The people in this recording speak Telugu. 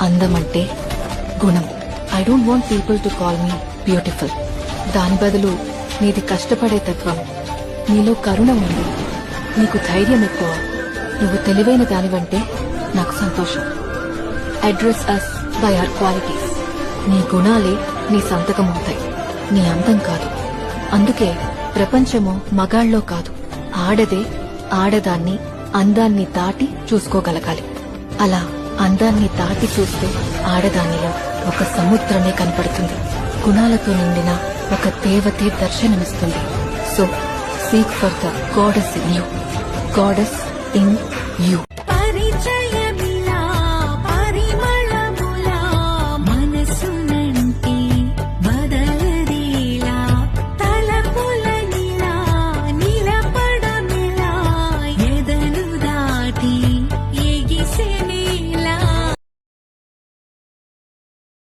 అందం అంటే గుణం. I don't want people to call me beautiful. దాని బదులు నీది కష్టపడే తత్వం, నీలో కరుణ ఉంది, నీకు ధైర్యం ఎక్కువ, నువ్వు తెలివైన దానివంటే నాకు సంతోషం. Address us by our qualities. నీ గుణాలే నీ సంతకమవుతాయి, నీ అందం కాదు. అందుకే ప్రపంచము మగాళ్ళలో కాదు, ఆడదే ఆడదాన్ని అందాన్ని దాటి చూసుకోగలగాలి. అలా అందాన్ని దాటి చూస్తే ఆడదానిలో ఒక సముద్రమే కనపడుతుంది. గుణాలతో నిండిన ఒక దేవతే దర్శనమిస్తుంది. So seek for the goddess in you. Goddess in you.